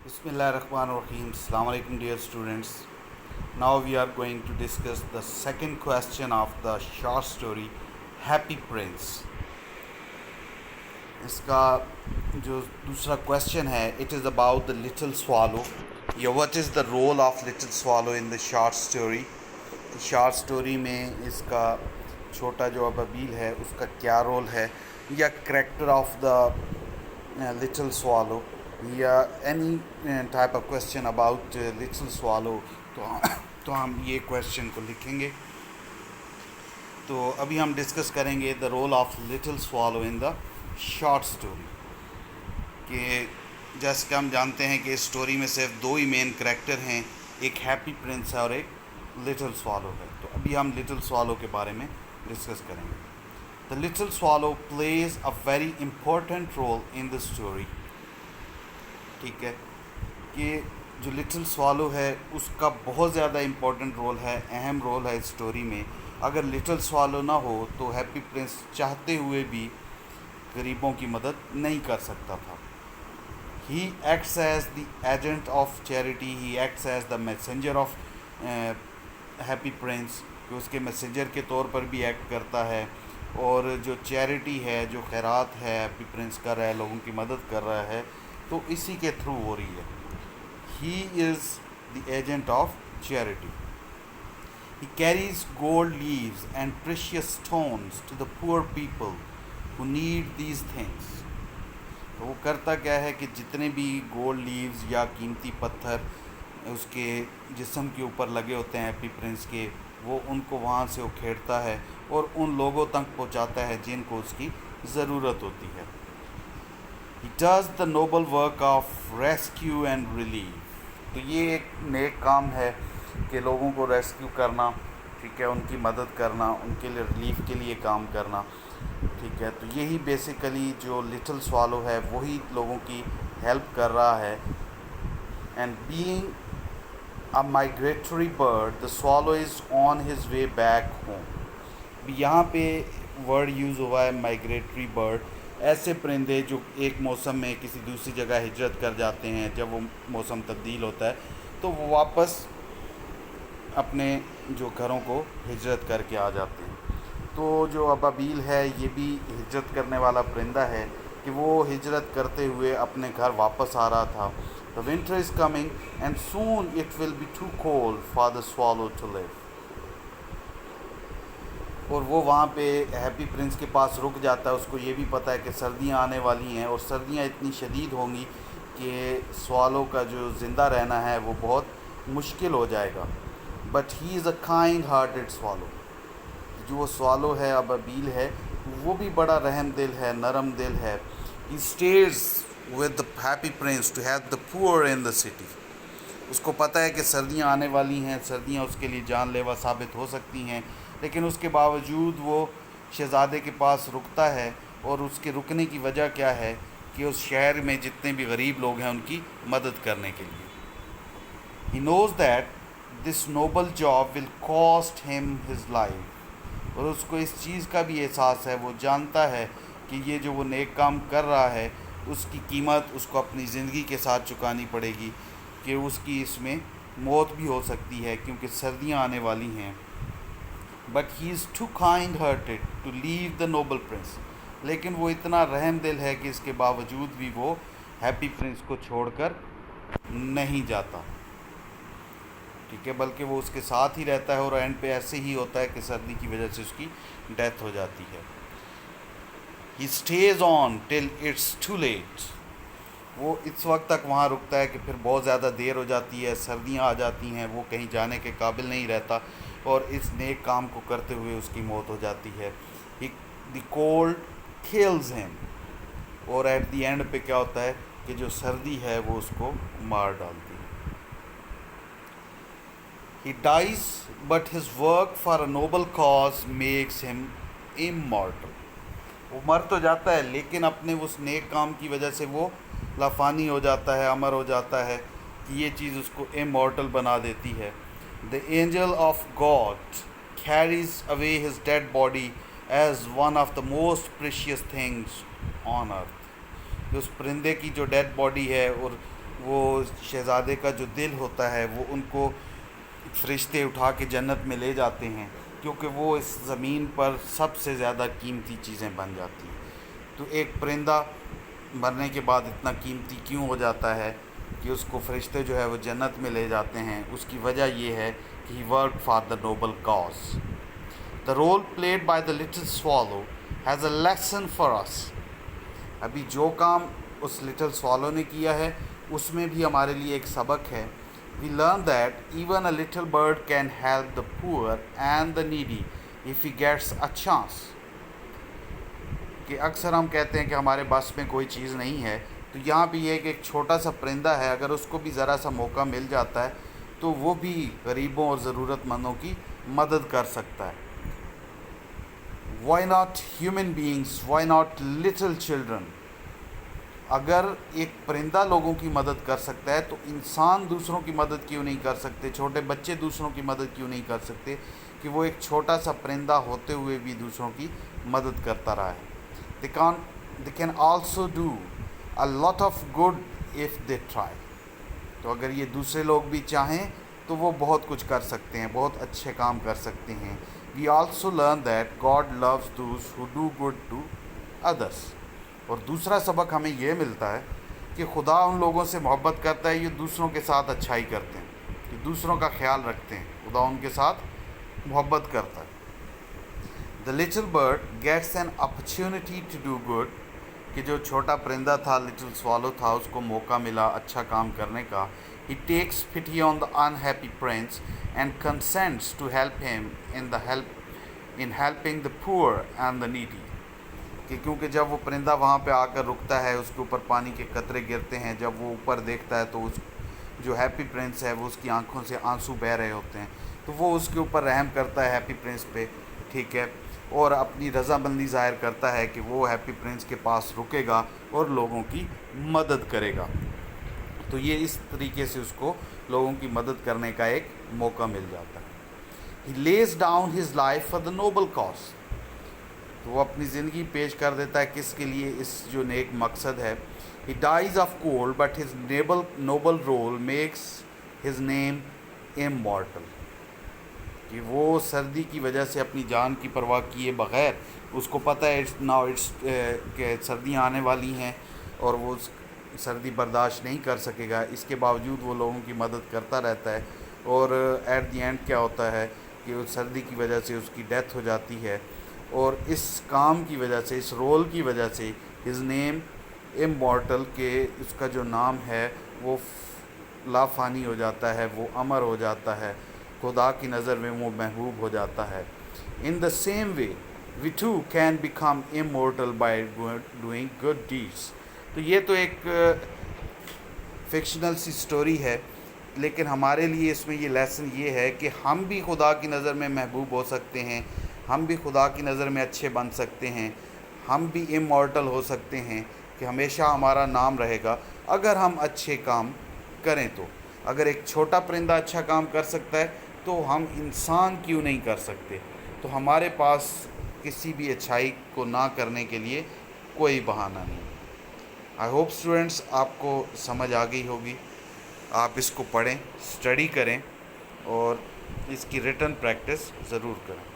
Bismillahirrahmanirrahim. Assalamu alaikum, dear students. Now we are going to discuss the second question of the short story Happy Prince. इसका जो दूसरा question है, it is about the little swallow. What is the role of little swallow in the short story? Short story में इसका छोटा जो अबाबील है उसका क्या रोल है, या character of the little swallow, या any type of question about little swallow, तो हम ये क्वेश्चन को लिखेंगे. तो अभी हम डिस्कस करेंगे the role of little swallow in the short story. कि जैसे कि हम जानते हैं कि इस स्टोरी में सिर्फ दो ही मेन करेक्टर हैं, एक हैप्पी प्रिंस है और एक लिटिल स्वालो है. तो अभी हम लिटिल स्वालो के बारे में डिस्कस करेंगे. The little swallow plays a very important role in the story. ठीक है, कि जो लिटिल स्वालो है उसका बहुत ज़्यादा इम्पोर्टेंट रोल है, अहम रोल है इस स्टोरी में. अगर लिटिल स्वालो ना हो तो हैप्पी प्रिंस चाहते हुए भी गरीबों की मदद नहीं कर सकता था. He acts as the agent of charity, he acts as the messenger of happy prince, कि उसके मैसेंजर के तौर पर भी एक्ट करता है. और जो चैरिटी है, जो खैरात है हैप्पी प्रिंस कर रहा है, लोगों की मदद कर रहा है, तो इसी के थ्रू हो रही है. He is the agent of charity. He carries gold leaves and precious stones to the poor people who need these things. तो वो करता क्या है कि जितने भी गोल्ड लीव्स या कीमती पत्थर उसके जिस्म के ऊपर लगे होते हैं हैप्पी प्रिंस के, वो उनको वहाँ से उखेड़ता है और उन लोगों तक पहुँचाता है जिनको उसकी ज़रूरत होती है. He does the noble work of rescue and relief. तो ये एक नेक काम है कि लोगों को रेस्क्यू करना, ठीक है, उनकी मदद करना, उनके लिए रिलीफ के लिए काम करना. ठीक है, तो यही बेसिकली जो लिटिल स्वालो है वही लोगों की हेल्प कर रहा है. And being a migratory bird, the swallow is on his way back home. यहाँ पे वर्ड यूज़ हुआ है माइग्रेटरी बर्ड. ऐसे परिंदे जो एक मौसम में किसी दूसरी जगह हिजरत कर जाते हैं, जब वो मौसम तब्दील होता है तो वो वापस अपने जो घरों को हिजरत करके आ जाते हैं. तो जो अबाबील है ये भी हिजरत करने वाला परिंदा है कि वो हिजरत करते हुए अपने घर वापस आ रहा था. The winter is coming and soon it will be too cold for the swallow to live. और वो वहाँ पे हैप्पी प्रिंस के पास रुक जाता है. उसको ये भी पता है कि सर्दियाँ आने वाली हैं और सर्दियाँ इतनी शदीद होंगी कि स्वालो का जो ज़िंदा रहना है वो बहुत मुश्किल हो जाएगा. But he is a kind hearted swallow. जो वो स्वालो है, अबाबील है, वो भी बड़ा रहम दिल है, नरम दिल है. He stays with the happy prince to help the poor in the city. उसको पता है कि सर्दियाँ आने वाली हैं, सर्दियाँ उसके लिए जानलेवा साबित हो सकती हैं, लेकिन उसके बावजूद वो शहज़ादे के पास रुकता है. और उसके रुकने की वजह क्या है कि उस शहर में जितने भी गरीब लोग हैं उनकी मदद करने के लिए. He knows that this Nobel job will cost him his life. और उसको इस चीज़ का भी एहसास है, वो जानता है कि ये जो वो नेक काम कर रहा है उसकी कीमत उसको अपनी ज़िंदगी के साथ चुकानी पड़ेगी, कि उसकी इसमें मौत भी हो सकती है क्योंकि सर्दियाँ आने वाली हैं. But he is too kind hearted to leave the noble prince. लेकिन वो इतना रहम दिल है कि इसके बावजूद भी वो हैप्पी प्रिंस को छोड़कर नहीं जाता. ठीक है, बल्कि वो उसके साथ ही रहता है. और एंड पे ऐसे ही होता है कि सर्दी की वजह से उसकी डेथ हो जाती है. He stays on till it's too late. वो इस वक्त तक वहाँ रुकता है कि फिर बहुत ज़्यादा देर हो जाती है, सर्दियाँ आ जाती हैं, वो कहीं जाने के काबिल नहीं रहता और इस नेक काम को करते हुए उसकी मौत हो जाती है. The cold kills him. और एट द एंड पे क्या होता है कि जो सर्दी है वो उसको मार डालती है. He dies but his work for a noble cause makes him immortal. वो मर तो जाता है लेकिन अपने उस नेक काम की वजह से वो लाफानी हो जाता है, अमर हो जाता है, कि ये चीज़ उसको इमॉर्टल बना देती है. The angel of God carries away his dead body as one of the most precious things on earth. उस परिंदे की जो डेड बॉडी है और وہ شہزادے کا جو دل ہوتا ہے وہ ان کو فرشتے اٹھا کے جنت میں لے جاتے ہیں، کیونکہ وہ اس زمین پر سب سے زیادہ قیمتی چیزیں بن جاتی ہیں۔ تو ایک پرندہ مرنے کے بعد اتنا قیمتی کیوں ہو جاتا ہے کہ اس کو فرشتے جو ہے وہ جنت میں لے جاتے ہیں؟ اس کی وجہ یہ ہے کہ he work for the noble cause. The role played by the little swallow has a lesson for us. ابھی جو کام اس لٹل سوالو نے کیا ہے اس میں بھی ہمارے لیے ایک سبق ہے۔ We learn that even a little bird can help the poor and the needy if he gets a chance۔ کہ اکثر ہم کہتے ہیں کہ ہمارے بس میں کوئی چیز نہیں ہے، تو یہاں بھی یہ کہ ایک چھوٹا سا پرندہ ہے، اگر اس کو بھی ذرا سا موقع مل جاتا ہے تو وہ بھی غریبوں اور ضرورت مندوں کی مدد کر سکتا ہے۔ Why not human beings? Why not little children؟ اگر ایک پرندہ لوگوں کی مدد کر سکتا ہے تو انسان دوسروں کی مدد کیوں نہیں کر سکتے؟ چھوٹے بچے دوسروں کی مدد کیوں نہیں کر سکتے کہ وہ ایک چھوٹا سا پرندہ ہوتے ہوئے بھی دوسروں کی مدد کرتا رہا ہے۔ They can also do a lot of good if they try۔ تو اگر یہ دوسرے لوگ بھی چاہیں تو وہ بہت کچھ کر سکتے ہیں، بہت اچھے کام کر سکتے ہیں۔ We also learn that God loves those who do good to others۔ اور دوسرا سبق ہمیں یہ ملتا ہے کہ خدا ان لوگوں سے محبت کرتا ہے یہ دوسروں کے ساتھ اچھائی کرتے ہیں، کہ دوسروں کا خیال رکھتے ہیں، خدا ان کے ساتھ محبت کرتا ہے۔ The little bird gets an opportunity to do good۔ کہ جو چھوٹا پرندہ تھا، لٹل سوالو تھا، اس کو موقع ملا اچھا کام کرنے کا۔ He takes pity on the unhappy prince and consents to help him in helping the poor and the needy۔ کہ کیونکہ جب وہ پرندہ وہاں پہ آ کر رکتا ہے، اس کے اوپر پانی کے قطرے گرتے ہیں، جب وہ اوپر دیکھتا ہے تو اس جو ہیپی پرنس ہے وہ اس کی آنکھوں سے آنسو بہہ رہے ہوتے ہیں، تو وہ اس کے اوپر رحم کرتا ہے ہیپی پرنس پہ، ٹھیک ہے، اور اپنی رضامندی ظاہر کرتا ہے کہ وہ ہیپی پرنس کے پاس رکے گا اور لوگوں کی مدد کرے گا۔ تو یہ اس طریقے سے اس کو لوگوں کی مدد کرنے کا ایک موقع مل جاتا ہے۔ He lays down his life for the noble cause۔ تو وہ اپنی زندگی پیش کر دیتا ہے کس کے لیے؟ اس جو نیک مقصد ہے۔ He dies of cold but his noble role makes his name immortal۔ کہ وہ سردی کی وجہ سے اپنی جان کی پرواہ کیے بغیر، اس کو پتہ ہے کہ سردیاں آنے والی ہیں اور وہ سردی برداشت نہیں کر سکے گا، اس کے باوجود وہ لوگوں کی مدد کرتا رہتا ہے، اور ایٹ دی اینڈ کیا ہوتا ہے کہ اس سردی کی وجہ سے اس کی ڈیتھ ہو جاتی ہے، اور اس کام کی وجہ سے، اس رول کی وجہ سے ہز نیم امورٹل، کہ اس کا جو نام ہے وہ لافانی ہو جاتا ہے، وہ امر ہو جاتا ہے، خدا کی نظر میں وہ محبوب ہو جاتا ہے۔ In the same way we too can become immortal by doing good deeds. تو یہ تو ایک فکشنل سی سٹوری ہے، لیکن ہمارے لیے اس میں یہ لیسن یہ ہے کہ ہم بھی خدا کی نظر میں محبوب ہو سکتے ہیں، ہم بھی خدا کی نظر میں اچھے بن سکتے ہیں، ہم بھی امورٹل ہو سکتے ہیں، کہ ہمیشہ ہمارا نام رہے گا اگر ہم اچھے کام کریں تو۔ اگر ایک چھوٹا پرندہ اچھا کام کر سکتا ہے تو ہم انسان کیوں نہیں کر سکتے؟ تو ہمارے پاس کسی بھی اچھائی کو نہ کرنے کے لیے کوئی بہانہ نہیں۔ آئی ہوپ اسٹوڈنٹس آپ کو سمجھ آ گئی ہوگی، آپ اس کو پڑھیں، اسٹڈی کریں اور اس کی ریٹن پریکٹس ضرور کریں۔